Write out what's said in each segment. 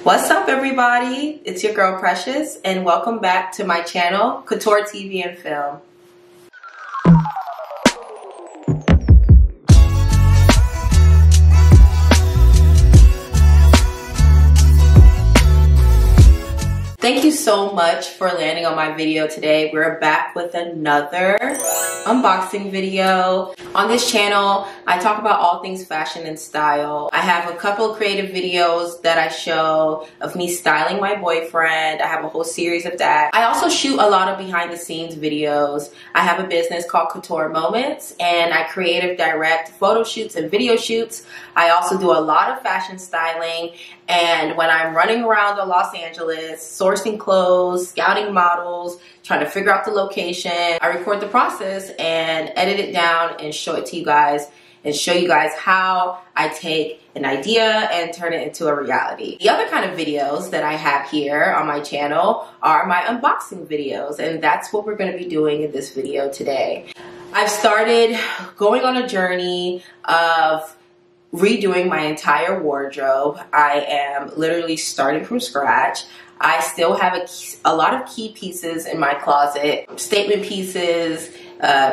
What's up, everybody? It's your girl Precious, and welcome back to my channel, Couture TV and Film. Thank you so much for landing on my video today. We're back with another unboxing video. On this channel, I talk about all things fashion and style. I have a couple of creative videos that I show of me styling my boyfriend. I have a whole series of that. I also shoot a lot of behind the scenes videos. I have a business called Couture Moments, and I creative direct photo shoots and video shoots. I also do a lot of fashion styling, and when I'm running around Los Angeles, sourcing clothes, scouting models, trying to figure out the location, I record the process and edit it down and show it to you guys and show you guys how I take an idea and turn it into a reality. The other kind of videos that I have here on my channel are my unboxing videos, and that's what we're going to be doing in this video today. I've started going on a journey of redoing my entire wardrobe. I am literally starting from scratch. I still have a lot of key pieces in my closet, statement pieces,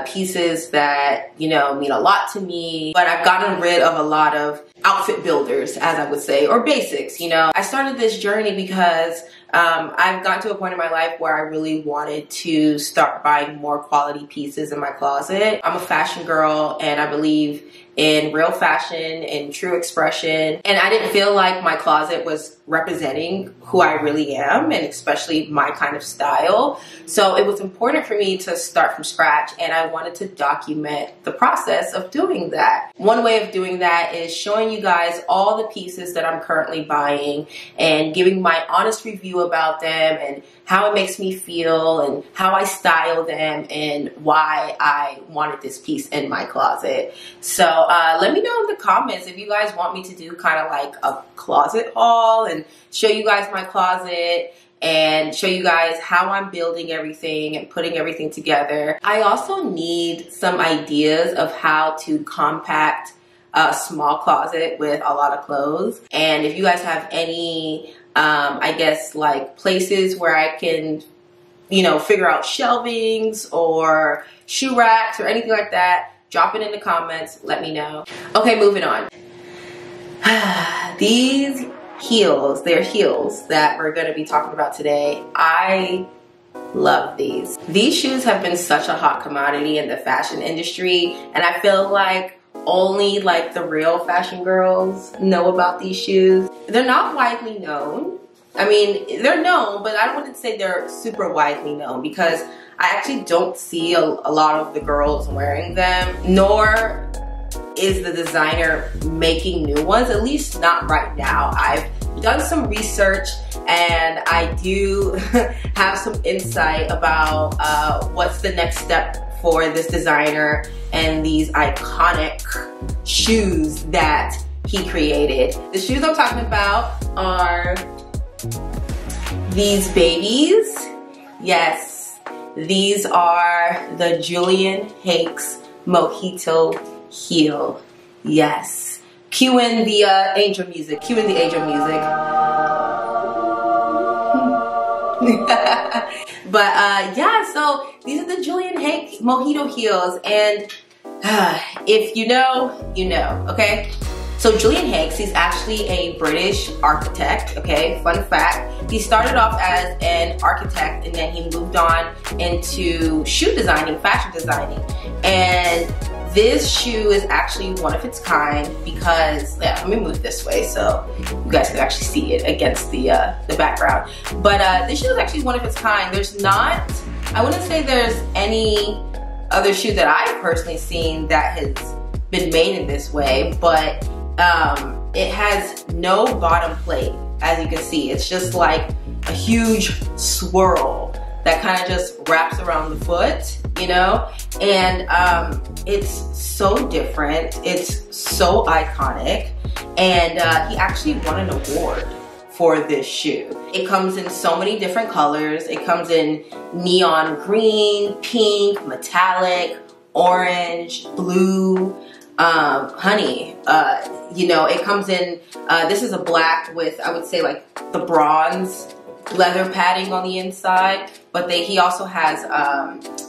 pieces that, you know, mean a lot to me, but I've gotten rid of a lot of outfit builders, as I would say, or basics, you know. I started this journey because I've gotten to a point in my life where I really wanted to start buying more quality pieces in my closet. I'm a fashion girl, and I believe in real fashion and true expression, and I didn't feel like my closet was representing who I really am, and especially my kind of style. So it was important for me to start from scratch, and I wanted to document the process of doing that. One way of doing that is showing you guys all the pieces that I'm currently buying and giving my honest review about them and how it makes me feel and how I style them and why I wanted this piece in my closet. So let me know in the comments if you guys want me to do kind of like a closet haul and show you guys my closet and show you guys how I'm building everything and putting everything together. I also need some ideas of how to compact a small closet with a lot of clothes. And if you guys have any I guess like places where I can, you know, figure out shelvings or shoe racks or anything like that, drop it in the comments, let me know. Okay, moving on. These heels, they're heels that we're gonna be talking about today. I love these. These shoes have been such a hot commodity in the fashion industry, and I feel like only like the real fashion girls know about these shoes. They're not widely known. I mean, they're known, but I wouldn't say they're super widely known because I actually don't see a lot of the girls wearing them, nor is the designer making new ones, at least not right now. I've done some research and I do have some insight about what's the next step for this designer and these iconic shoes that he created. The shoes I'm talking about are these babies. Yes, these are the Julian Hakes Mojito heel. Yes. Cue in the angel music. Cue in the angel music. But yeah, so these are the Julian Hakes Mojito heels, and if you know, you know, okay? So Julian Hakes, he's actually a British architect, okay? Fun fact, he started off as an architect and then he moved on into shoe designing, fashion designing. And this shoe is actually one of its kind because, yeah, let me move this way so you guys can actually see it against the background. But this shoe is actually one of its kind. There's not, I wouldn't say there's any other shoe that I've personally seen that has been made in this way, but it has no bottom plate, as you can see. It's just like a huge swirl that kind of just wraps around the foot, you know? And it's so different, it's so iconic, and he actually won an award for this shoe. It comes in so many different colors. It comes in neon green, pink, metallic, orange, blue, honey, you know, it comes in, this is a black with, I would say, like the bronze leather padding on the inside, but he also has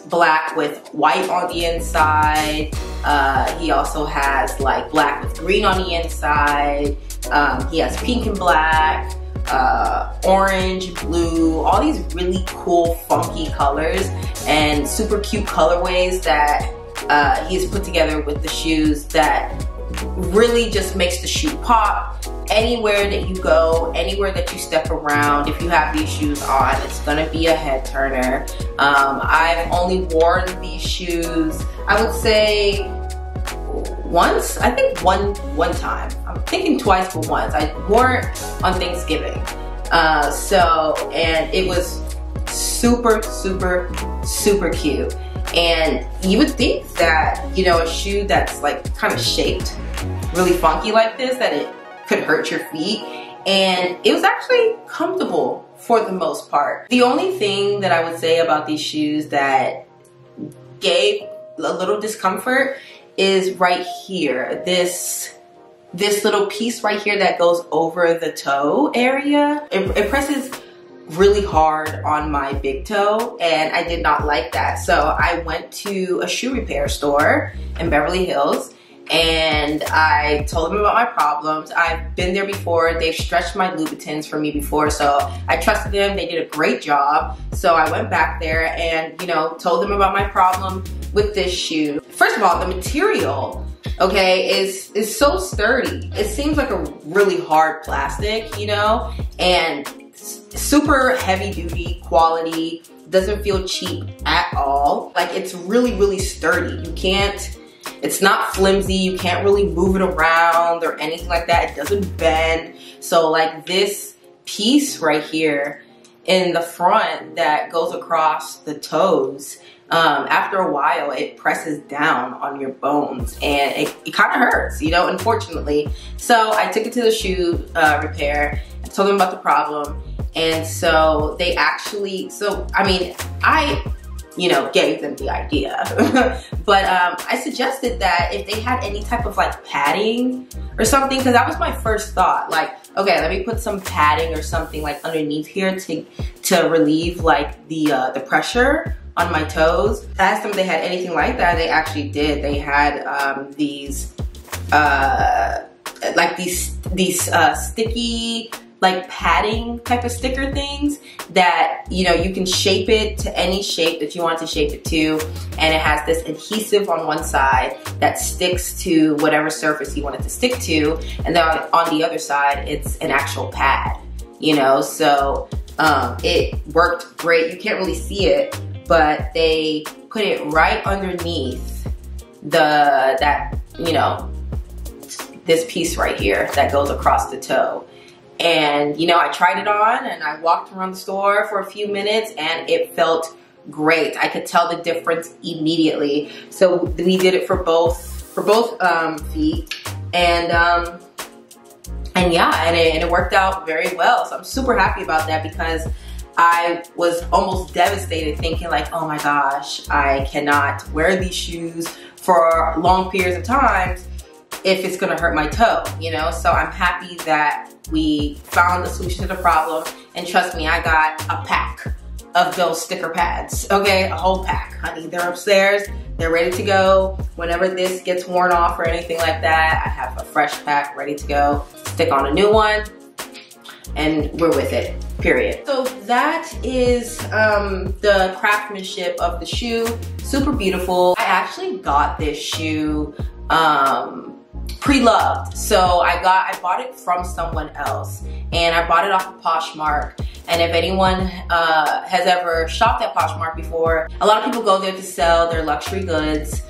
black with white on the inside. He also has like black with green on the inside. He has pink and black, orange, blue, all these really cool, funky colors and super cute colorways that he's put together with the shoes that really just makes the shoe pop. Anywhere that you go, anywhere that you step around, if you have these shoes on, it's gonna be a head turner. I've only worn these shoes, I would say once, I think one time. I'm thinking twice, but once. I wore it on Thanksgiving. And it was super, super, super cute. And you would think that, you know, a shoe that's like kind of shaped really funky like this, that it could hurt your feet, and it was actually comfortable for the most part. The only thing that I would say about these shoes that gave a little discomfort is right here, this little piece right here that goes over the toe area. It presses really hard on my big toe, and I did not like that. So I went to a shoe repair store in Beverly Hills, and I told them about my problems. I've been there before. They've stretched my Louboutins for me before, so I trusted them. They did a great job. So I went back there and, you know, told them about my problem with this shoe. First of all, the material, okay, is so sturdy. It seems like a really hard plastic, you know, and super heavy duty quality. Doesn't feel cheap at all. Like, it's really, really sturdy. It's not flimsy, you can't really move it around or anything like that. It doesn't bend. So like this piece right here in the front that goes across the toes, after a while it presses down on your bones and it kind of hurts, you know, unfortunately. So I took it to the shoe repair and told them about the problem. And so they actually, I you know, gave them the idea. But I suggested that if they had any type of like padding or something, because that was my first thought. Like, okay, let me put some padding or something like underneath here to relieve like the pressure on my toes. I asked them if they had anything like that. They actually did. They had these sticky, like padding type of sticker things that, you know, you can shape it to any shape that you want to shape it to, and it has this adhesive on one side that sticks to whatever surface you want it to stick to, and then on the other side it's an actual pad, you know. So it worked great. You can't really see it, but they put it right underneath this piece right here that goes across the toe. And, you know, I tried it on and I walked around the store for a few minutes and it felt great. I could tell the difference immediately. So we did it for both feet, and yeah, and it worked out very well. So I'm super happy about that, because I was almost devastated thinking like, oh my gosh, I cannot wear these shoes for long periods of time if it's gonna hurt my toe, you know? So I'm happy that we found a solution to the problem, and trust me, I got a pack of those sticker pads, okay? A whole pack, honey. They're upstairs, they're ready to go. Whenever this gets worn off or anything like that, I have a fresh pack ready to go. Stick on a new one, and we're with it, period. So that is the craftsmanship of the shoe. Super beautiful. I actually got this shoe pre-loved. So I bought it from someone else, and I bought it off of Poshmark. And if anyone has ever shopped at Poshmark before, a lot of people go there to sell their luxury goods,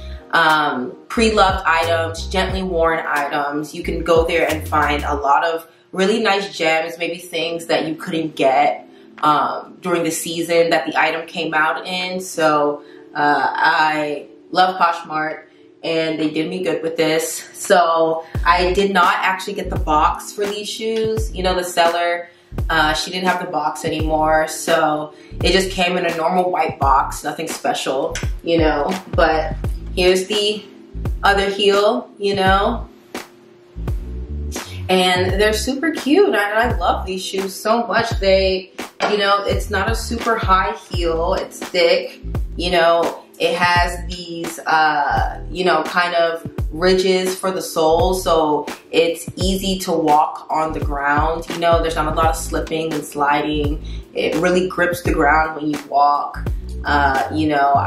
pre-loved items, gently worn items. You can go there and find a lot of really nice gems, maybe things that you couldn't get during the season that the item came out in. So I love Poshmark, and they did me good with this. So I did not actually get the box for these shoes. You know, the seller, she didn't have the box anymore, so it just came in a normal white box, nothing special, you know. But here's the other heel, you know. And they're super cute, and I love these shoes so much. They, you know, it's not a super high heel, it's thick, you know, it has these, you know, kind of ridges for the sole, so it's easy to walk on the ground, you know, there's not a lot of slipping and sliding. It really grips the ground when you walk. You know,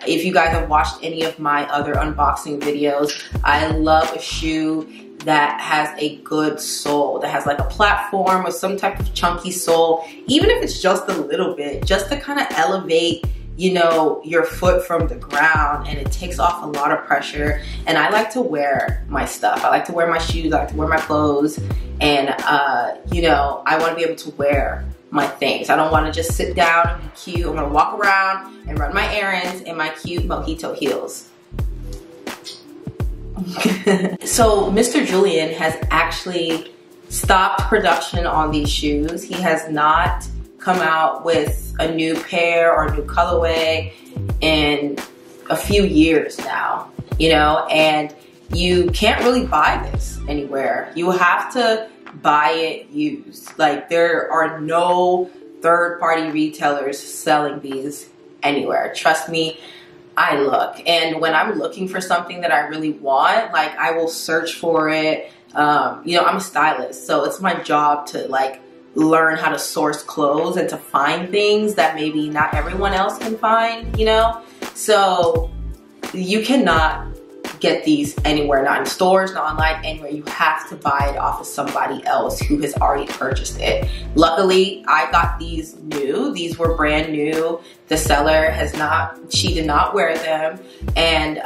if you guys have watched any of my other unboxing videos, I love a shoe that has a good sole, that has like a platform or some type of chunky sole, even if it's just a little bit, just to kind of elevate, you know, your foot from the ground, and it takes off a lot of pressure. And I like to wear my stuff. I like to wear my shoes, I like to wear my clothes, and you know, I want to be able to wear my things. I don't want to just sit down and be cute. I'm gonna walk around and run my errands in my cute mojito heels. So Mr. Julian has actually stopped production on these shoes. He has not come out with a new pair or a new colorway in a few years now, you know, and you can't really buy this anywhere. You have to buy it used. Like, there are no third-party retailers selling these anywhere. Trust me, I look, and when I'm looking for something that I really want, like, I will search for it. You know, I'm a stylist, so it's my job to like learn how to source clothes and to find things that maybe not everyone else can find, you know? So you cannot get these anywhere, not in stores, not online, anywhere. You have to buy it off of somebody else who has already purchased it. Luckily, I got these new. These were brand new. The seller she did not wear them. And,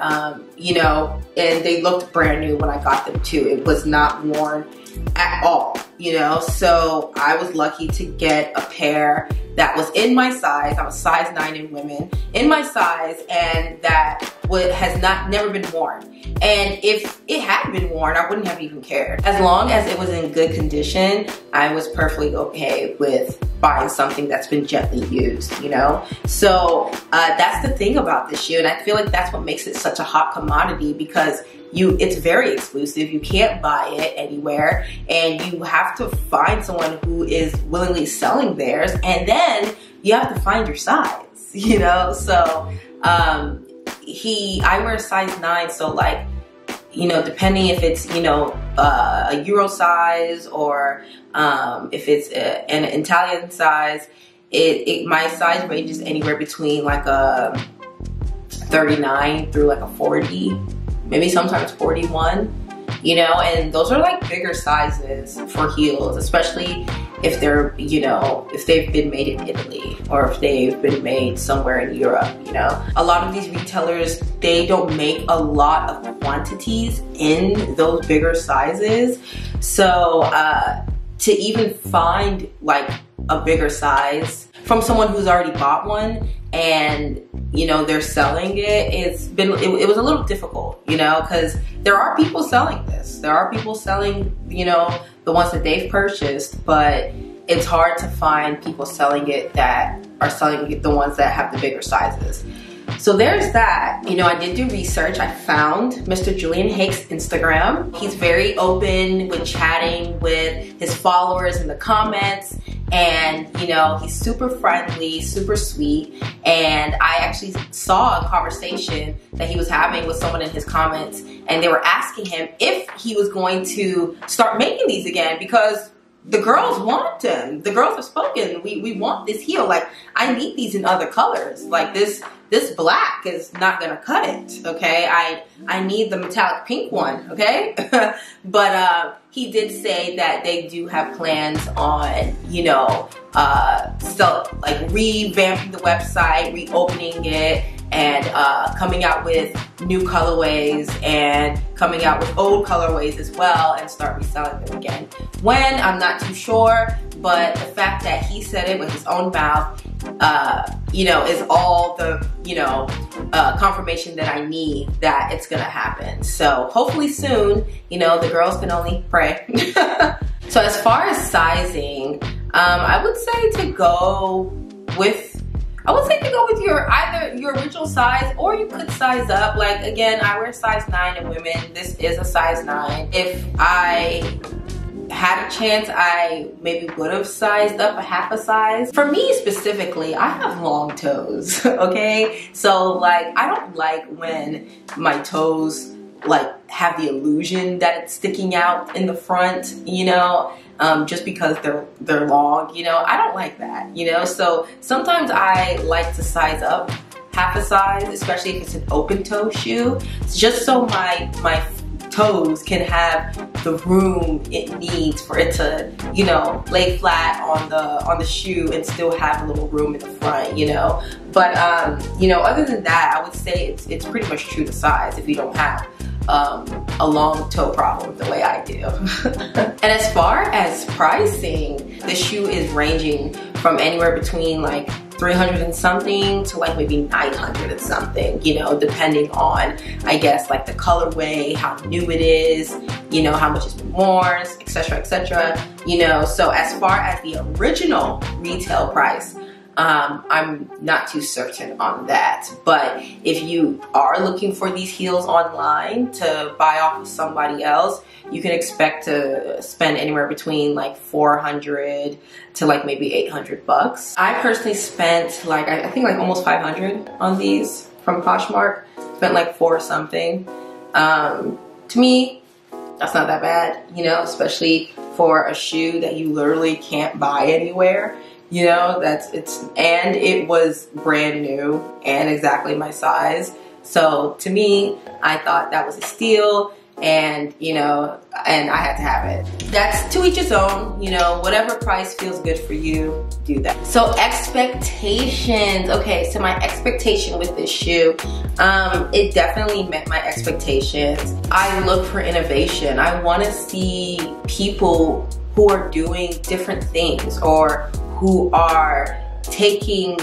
you know, and they looked brand new when I got them too. It was not worn at all, you know? So I was lucky to get a pair that was in my size. I'm a size 9 in women, in my size, and that has never been worn. And if it had been worn, I wouldn't have even cared. As long as it was in good condition, I was perfectly okay with buying something that's been gently used, you know? So that's the thing about this shoe, and I feel like that's what makes it such a hot commodity, because it's very exclusive. You can't buy it anywhere, and you have to find someone who is willingly selling theirs, and then you have to find your size, you know? So I wear a size 9, so like, you know, depending if it's, you know, a Euro size or if it's an Italian size, my size ranges anywhere between like a 39 through like a 40, maybe sometimes 41, you know, and those are like bigger sizes for heels, especially if they're, you know, if they've been made in Italy or if they've been made somewhere in Europe, you know. A lot of these retailers, they don't make a lot of quantities in those bigger sizes. So to even find like a bigger size from someone who's already bought one and, you know, they're selling it, it was a little difficult, you know, because there are people selling this. There are people selling, you know, the ones that they've purchased, but it's hard to find people selling it that are selling the ones that have the bigger sizes. So there's that. You know, I did do research. I found Mr. Julian Hakes' Instagram. He's very open with chatting with his followers in the comments. And, you know, he's super friendly, super sweet. And I actually saw a conversation that he was having with someone in his comments. And they were asking him if he was going to start making these again, because the girls want them. The girls have spoken. We want this heel. Like, I need these in other colors. Like this black is not gonna cut it, okay? I need the metallic pink one, okay? But he did say that they do have plans on, you know, like revamping the website, reopening it, and coming out with new colorways and coming out with old colorways as well, and start reselling them again. When, I'm not too sure, but the fact that he said it with his own mouth, you know, is all the, you know, confirmation that I need that it's gonna happen. So hopefully soon, you know, the girls can only pray. So as far as sizing, I would say to go with I would say to go with either your original size, or you could size up. Like, again, I wear size 9 in women. This is a size 9. If I had a chance, I maybe would have sized up a half a size. For me specifically, I have long toes, okay? So like, I don't like when my toes like have the illusion that it's sticking out in the front, you know, just because they're long, you know. I don't like that, you know. So sometimes I like to size up half a size, especially if it's an open toe shoe, just so my toes can have the room it needs for it to, you know, lay flat on the shoe and still have a little room in the front, you know. But you know, other than that, I would say it's pretty much true to size if you don't have a long toe problem the way I do. And as far as pricing, the shoe is ranging from anywhere between like 300 and something to like maybe 900 and something, you know, depending on, I guess, like the colorway, how new it is, you know, how much it's been worn, etc., you know. So as far as the original retail price, I'm not too certain on that. But if you are looking for these heels online to buy off of somebody else, you can expect to spend anywhere between like 400 to like maybe 800 bucks. I personally spent like, I think like almost 500 on these from Poshmark. Spent like 4 something. To me, that's not that bad, you know, especially for a shoe that you literally can't buy anywhere. You know, and it was brand new and exactly my size. So to me, I thought that was a steal, and you know, and I had to have it. That's to each his own, you know, whatever price feels good for you, do that. So expectations. Okay, so my expectation with this shoe, it definitely met my expectations. I look for innovation. I want to see people who are doing different things, or who are taking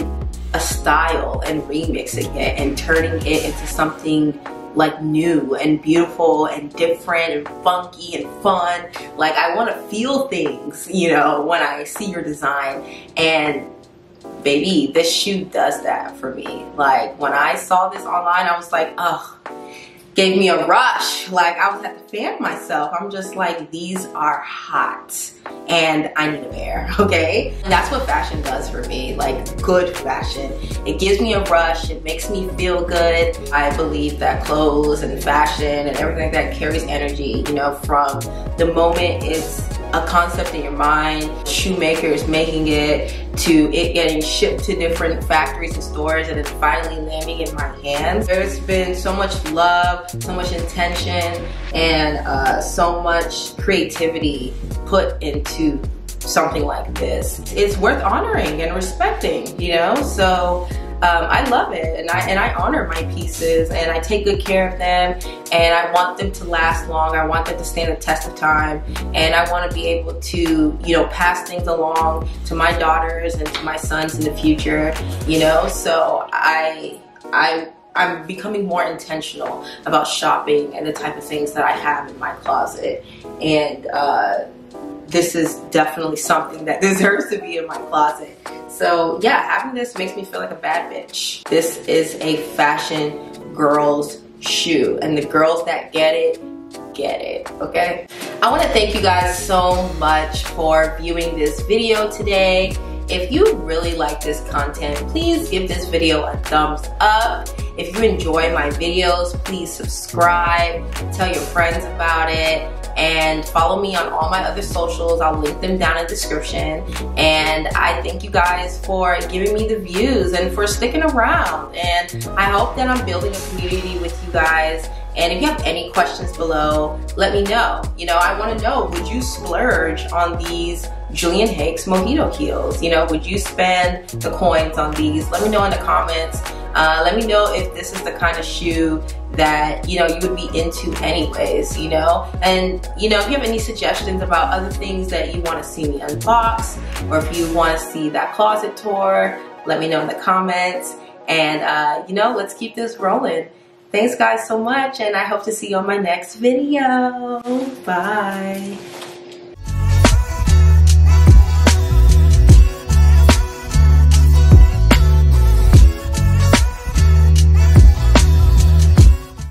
a style and remixing it and turning it into something like new and beautiful and different and funky and fun. Like, I want to feel things, you know, when I see your design. And baby, this shoe does that for me. Like, when I saw this online, I was like, oh, gave me a rush. Like, I was at the fan myself. I'm just like, these are hot and I need a pair, okay? And that's what fashion does for me, like good fashion. It gives me a rush, it makes me feel good. I believe that clothes and fashion and everything like that carries energy, you know, from the moment it's a concept in your mind, shoemakers making it, to it getting shipped to different factories and stores, and it's finally landing in my hands. There's been so much love, so much intention, and so much creativity put into something like this. It's worth honoring and respecting, you know? So I love it, and I honor my pieces, and I take good care of them, and I want them to last long. I want them to stand the test of time, and I want to be able to, you know, pass things along to my daughters and to my sons in the future, you know? So I'm becoming more intentional about shopping and the type of things that I have in my closet, and this is definitely something that deserves to be in my closet. So yeah, having this makes me feel like a bad bitch. This is a fashion girl's shoe, and the girls that get it, okay? I want to thank you guys so much for viewing this video today. If you really like this content, please give this video a thumbs up. If you enjoy my videos, please subscribe, tell your friends about it, and follow me on all my other socials. I'll link them down in the description. And I thank you guys for giving me the views and for sticking around. And I hope that I'm building a community with you guys. And if you have any questions below, let me know. You know, I want to know, would you splurge on these Julian Hakes Mojito heels? You know, would you spend the coins on these? Let me know in the comments. Let me know if this is the kind of shoe that, you know, you would be into anyways, you know? And, you know, if you have any suggestions about other things that you want to see me unbox, or if you want to see that closet tour, let me know in the comments. And, you know, let's keep this rolling. Thanks guys so much, and I hope to see you on my next video. Bye.